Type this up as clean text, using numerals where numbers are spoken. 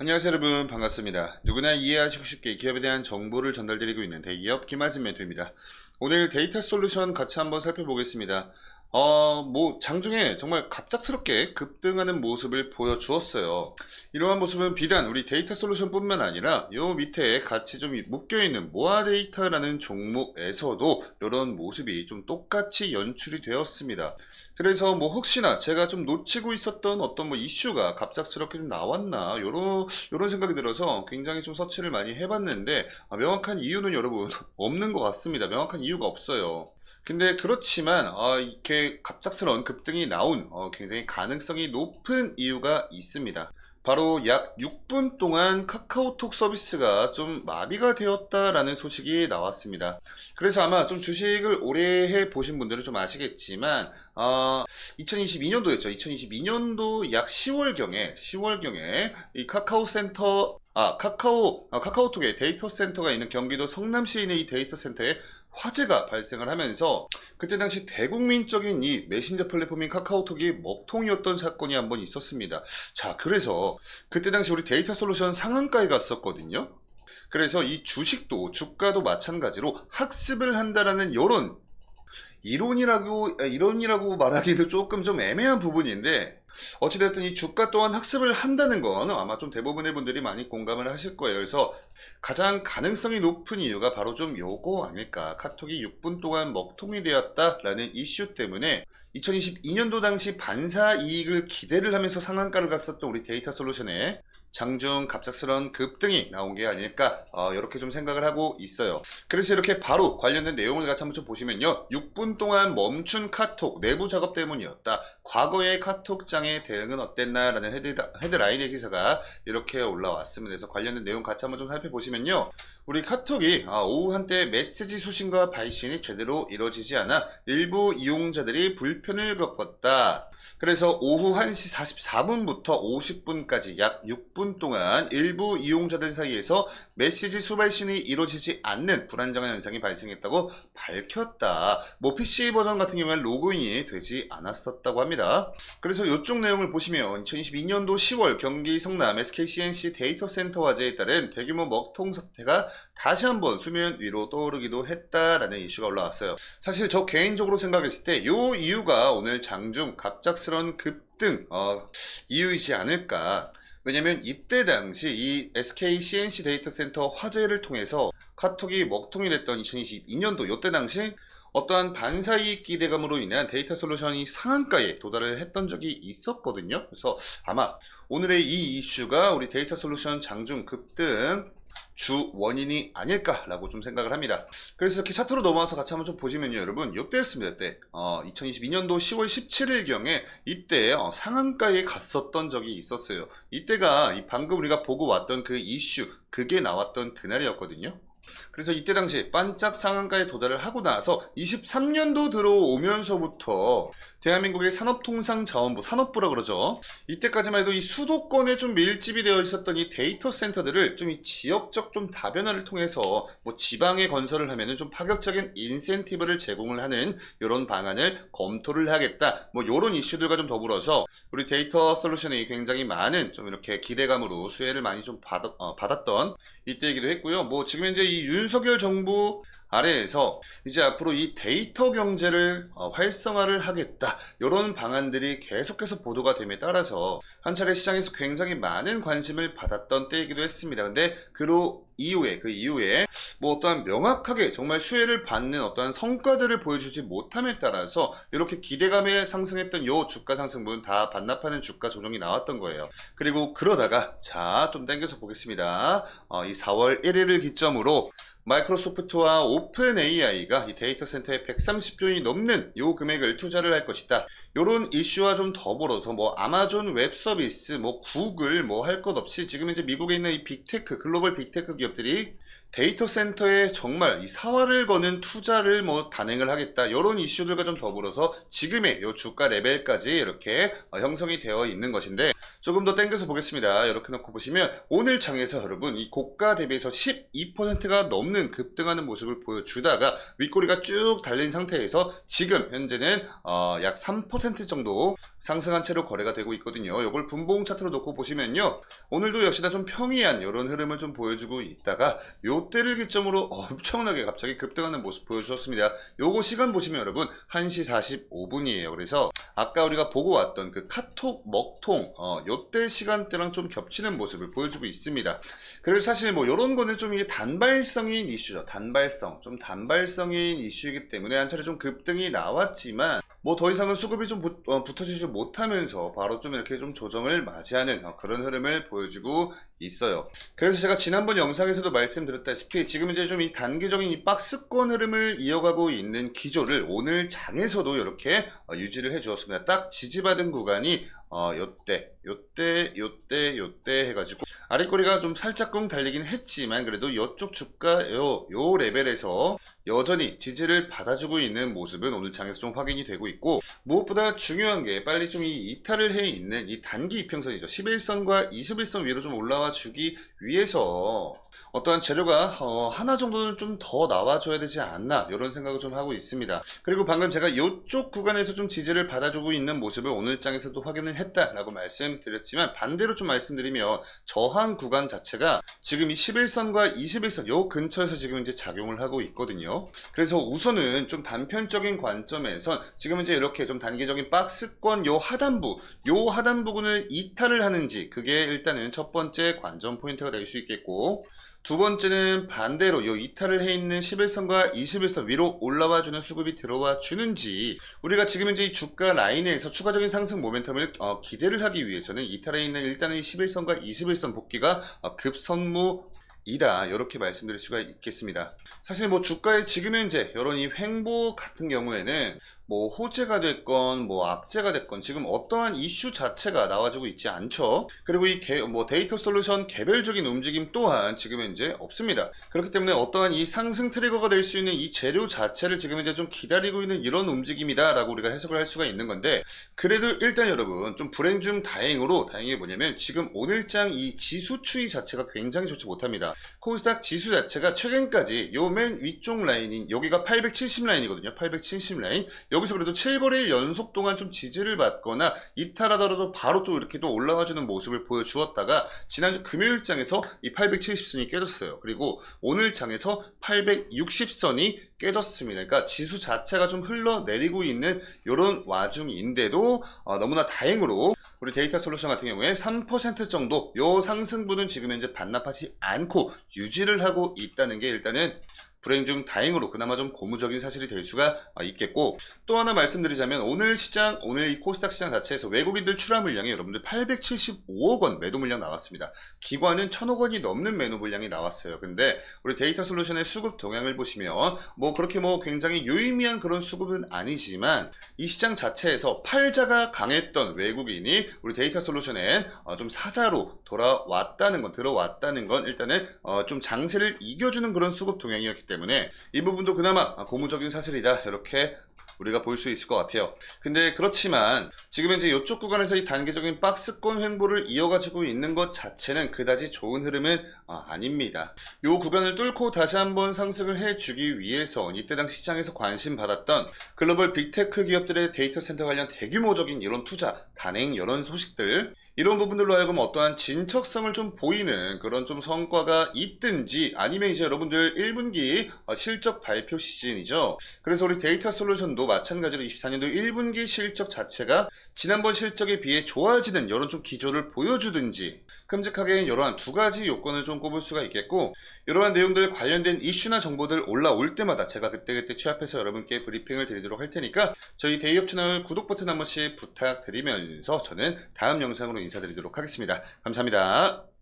안녕하세요 여러분, 반갑습니다. 누구나 이해하시고 쉽게 기업에 대한 정보를 전달드리고 있는 대기업 김하진 멘토입니다. 오늘 데이터 솔루션 같이 한번 살펴보겠습니다. 장중에 정말 갑작스럽게 급등하는 모습을 보여주었어요. 이러한 모습은 비단 우리 데이터 솔루션 뿐만 아니라 요 밑에 같이 좀 묶여있는 모아 데이터라는 종목에서도 이런 모습이 좀 똑같이 연출이 되었습니다. 그래서 뭐 혹시나 제가 좀 놓치고 있었던 어떤 뭐 이슈가 갑작스럽게 좀 나왔나 요런 생각이 들어서 굉장히 좀 서치를 많이 해봤는데 명확한 이유는 여러분 없는 것 같습니다. 명확한 이유가 없어요. 근데 그렇지만 이렇게 갑작스러운 급등이 나온 굉장히 가능성이 높은 이유가 있습니다. 바로 약 6분 동안 카카오톡 서비스가 좀 마비가 되었다라는 소식이 나왔습니다. 그래서 아마 좀 주식을 오래 해 보신 분들은 좀 아시겠지만 2022년도였죠. 2022년도 약 10월경에 이 카카오톡의 데이터 센터가 있는 경기도 성남시에 있는 이 데이터 센터에 화재가 발생을 하면서 그때 당시 대국민적인 이 메신저 플랫폼인 카카오톡이 먹통이었던 사건이 한번 있었습니다. 자, 그래서 그때 당시 우리 데이터 솔루션 상한가에 갔었거든요. 그래서 이 주가도 마찬가지로 학습을 한다라는 이런 이론이라고 말하기도 조금 좀 애매한 부분인데 어찌됐든 이 주가 또한 학습을 한다는 건 아마 좀 대부분의 분들이 많이 공감을 하실 거예요. 그래서 가장 가능성이 높은 이유가 바로 좀 요거 아닐까. 카톡이 6분 동안 먹통이 되었다라는 이슈 때문에 2022년도 당시 반사 이익을 기대를 하면서 상한가를 갔었던 우리 데이터 솔루션에 장중 갑작스러운 급등이 나온 게 아닐까 이렇게 좀 생각을 하고 있어요. 그래서 이렇게 바로 관련된 내용을 같이 한번 좀 보시면요. 6분 동안 멈춘 카톡 내부 작업 때문이었다. 과거의 카톡장의 대응은 어땠나 라는 헤드라인의 기사가 이렇게 올라왔습니다. 그래서 관련된 내용 같이 한번 좀 살펴보시면요. 우리 카톡이 오후 한때 메시지 수신과 발신이 제대로 이루어지지 않아 일부 이용자들이 불편을 겪었다. 그래서 오후 1시 44분부터 50분까지 약 6분 동안 일부 이용자들 사이에서 메시지 수발신이 이루어지지 않는 불안정한 현상이 발생했다고 밝혔다. 뭐 PC 버전 같은 경우에는 로그인이 되지 않았었다고 합니다. 그래서 이쪽 내용을 보시면 2022년도 10월 경기 성남 SKCNC 데이터 센터 화재에 따른 대규모 먹통 사태가 다시 한번 수면 위로 떠오르기도 했다라는 이슈가 올라왔어요. 사실 저 개인적으로 생각했을 때 이 이유가 오늘 장중 갑작스러운 급등 이유이지 않을까. 왜냐면 이때 당시 이 SK CNC 데이터 센터 화재를 통해서 카톡이 먹통이 됐던 2022년도 이때 당시 어떠한 반사이익 기대감으로 인한 데이터 솔루션이 상한가에 도달을 했던 적이 있었거든요. 그래서 아마 오늘의 이 이슈가 우리 데이터 솔루션 장중 급등 주 원인이 아닐까라고 좀 생각을 합니다. 그래서 이렇게 차트로 넘어와서 같이 한번 좀 보시면요, 여러분, 이때였습니다. 이때 2022년도 10월 17일경에 이때 상한가에 갔었던 적이 있었어요. 이때가 방금 우리가 보고 왔던 그 이슈, 그게 나왔던 그날이었거든요. 그래서 이때 당시 반짝 상한가에 도달을 하고 나서 23년도 들어오면서부터 대한민국의 산업통상자원부, 산업부라 그러죠. 이때까지만 해도 이 수도권에 좀 밀집이 되어 있었던 이 데이터 센터들을 좀 이 지역적 좀 다변화를 통해서 뭐 지방에 건설을 하면은 좀 파격적인 인센티브를 제공을 하는 이런 방안을 검토를 하겠다. 뭐 이런 이슈들과 좀 더불어서 우리 데이터 솔루션이 굉장히 많은 좀 이렇게 기대감으로 수혜를 많이 좀 받았던 이때이기도 했고요. 뭐 지금 현재 이 윤석열 정부 아래에서 이제 앞으로 이 데이터 경제를 활성화를 하겠다, 이런 방안들이 계속해서 보도가 됨에 따라서 한 차례 시장에서 굉장히 많은 관심을 받았던 때이기도 했습니다. 근데 그 이후에 뭐 어떠한 명확하게 정말 수혜를 받는 어떠한 성과들을 보여주지 못함에 따라서 이렇게 기대감에 상승했던 요 주가 상승분 다 반납하는 주가 조정이 나왔던 거예요. 그리고 그러다가 자, 좀 당겨서 보겠습니다. 이 4월 1일을 기점으로 마이크로소프트와 오픈 AI가 이 데이터 센터에 130조 원이 넘는 요 금액을 투자를 할 것이다. 요런 이슈와 좀 더불어서 뭐 아마존 웹 서비스, 뭐 구글 뭐 할 것 없이 지금 이제 미국에 있는 이 빅테크, 글로벌 빅테크 기업들이 데이터 센터에 정말 이 사활을 거는 투자를 뭐 단행을 하겠다. 이런 이슈들과 좀 더불어서 지금의 요 주가 레벨까지 이렇게 형성이 되어 있는 것인데, 조금 더 당겨서 보겠습니다. 이렇게 놓고 보시면 오늘 장에서 여러분 이 고가 대비해서 12%가 넘는 없는 급등하는 모습을 보여주다가 윗꼬리가 쭉 달린 상태에서 지금 현재는 약 3% 정도 상승한 채로 거래가 되고 있거든요. 이걸 분봉 차트로 놓고 보시면요, 오늘도 역시나 좀 평이한 이런 흐름을 좀 보여주고 있다가 요때를 기점으로 엄청나게 갑자기 급등하는 모습 보여주셨습니다. 요거 시간 보시면 여러분 1시 45분이에요. 그래서 아까 우리가 보고 왔던 그 카톡 먹통 요때 시간대랑 좀 겹치는 모습을 보여주고 있습니다. 그래서 사실 뭐 요런 거는 좀 이게 단발성인 이슈죠. 좀 단발성인 이슈이기 때문에 한 차례 좀 급등이 나왔지만 뭐 더 이상은 수급이 좀 붙어지지 못하면서 바로 좀 이렇게 좀 조정을 맞이하는 그런 흐름을 보여주고 있어요. 그래서 제가 지난번 영상에서도 말씀드렸다시피 지금 이제 좀 이 단기적인 이 박스권 흐름을 이어가고 있는 기조를 오늘 장에서도 이렇게 유지를 해 주었습니다. 딱 지지받은 구간이 요때 해가지고 아랫꼬리가 좀 살짝 꿍 달리긴 했지만 그래도 이쪽 주가 요 레벨에서 여전히 지지를 받아주고 있는 모습은 오늘 장에서 좀 확인이 되고 있고, 무엇보다 중요한 게 빨리 좀 이 이탈을 해 있는 이 단기 이평선이죠. 11선과 21선 위로 좀 올라와 주기 위해서 어떠한 재료가 하나 정도는 좀 더 나와줘야 되지 않나 이런 생각을 좀 하고 있습니다. 그리고 방금 제가 이쪽 구간에서 좀 지지를 받아주고 있는 모습을 오늘 장에서도 확인을 했다라고 말씀드렸지만, 반대로 좀 말씀드리면 저항 구간 자체가 지금 이 11선과 21선 요 근처에서 지금 이제 작용을 하고 있거든요. 그래서 우선은 좀 단편적인 관점에선 지금 이제 이렇게 좀 단기적인 박스권 요 하단 부분을 이탈을 하는지, 그게 일단은 첫 번째 관전 포인트가 될 수 있겠고, 두 번째는 반대로 요 이탈을 해 있는 11선과 21선 위로 올라와 주는 수급이 들어와 주는지, 우리가 지금 현재 이 주가 라인에서 추가적인 상승 모멘텀을 기대를 하기 위해서는 이탈해 있는 일단은 11선과 21선 복귀가 급선무이다, 이렇게 말씀드릴 수가 있겠습니다. 사실 뭐 주가의 지금 현재 이런 이 횡보 같은 경우에는 뭐 호재가 됐건 뭐 악재가 됐건 지금 어떠한 이슈 자체가 나와주고 있지 않죠. 그리고 이 데이터 솔루션 개별적인 움직임 또한 지금 현재 없습니다. 그렇기 때문에 어떠한 이 상승 트리거가 될 수 있는 이 재료 자체를 지금 현재 좀 기다리고 있는 이런 움직임이다 라고 우리가 해석을 할 수가 있는 건데, 그래도 일단 여러분 좀 불행 중 다행이 뭐냐면 지금 오늘장 이 지수 추이 자체가 굉장히 좋지 못합니다. 코스닥 지수 자체가 최근까지 요 맨 위쪽 라인인 여기가 870 라인이거든요. 870 라인, 여기서 그래도 7거래일 연속 동안 좀 지지를 받거나 이탈하더라도 바로 또 이렇게 또 올라와주는 모습을 보여주었다가 지난주 금요일장에서 이 870선이 깨졌어요. 그리고 오늘 장에서 860선이 깨졌습니다. 그러니까 지수 자체가 좀 흘러내리고 있는 이런 와중인데도 너무나 다행으로 우리 데이터 솔루션 같은 경우에 3% 정도 요 상승분은 지금 현재 반납하지 않고 유지를 하고 있다는 게 일단은 불행 중 다행으로 그나마 좀 고무적인 사실이 될 수가 있겠고, 또 하나 말씀드리자면 오늘 이 코스닥 시장 자체에서 외국인들 출하 물량이 여러분들 875억 원 매도 물량 나왔습니다. 기관은 1000억 원이 넘는 매도 물량이 나왔어요. 근데 우리 데이터 솔루션의 수급 동향을 보시면 뭐 그렇게 뭐 굉장히 유의미한 그런 수급은 아니지만 이 시장 자체에서 팔자가 강했던 외국인이 우리 데이터 솔루션에 좀 사자로 들어왔다는 건 일단은 좀 장세를 이겨주는 그런 수급 동향이었기 때문에 이 부분도 그나마 고무적인 사실이다, 이렇게 우리가 볼 수 있을 것 같아요. 근데 그렇지만 지금 현재 이쪽 구간에서 이 단계적인 박스권 횡보를 이어가지고 있는 것 자체는 그다지 좋은 흐름은 아닙니다. 이 구간을 뚫고 다시 한번 상승을 해주기 위해서 이때 당시 시장에서 관심 받았던 글로벌 빅테크 기업들의 데이터 센터 관련 대규모적인 이런 투자, 단행 이런 소식들, 이런 부분들로 하여금 어떠한 진척성을 좀 보이는 그런 좀 성과가 있든지, 아니면 이제 여러분들 1분기 실적 발표 시즌이죠. 그래서 우리 데이터 솔루션도 마찬가지로 24년도 1분기 실적 자체가 지난번 실적에 비해 좋아지는 이런 좀 기조를 보여주든지, 끔찍하게 이러한 두 가지 요건을 좀 꼽을 수가 있겠고, 이러한 내용들 관련된 이슈나 정보들 올라올 때마다 제가 그때그때 취합해서 여러분께 브리핑을 드리도록 할 테니까 저희 데이업 채널 구독 버튼 한 번씩 부탁드리면서 저는 다음 영상으로 인사드리도록 하겠습니다. 감사합니다.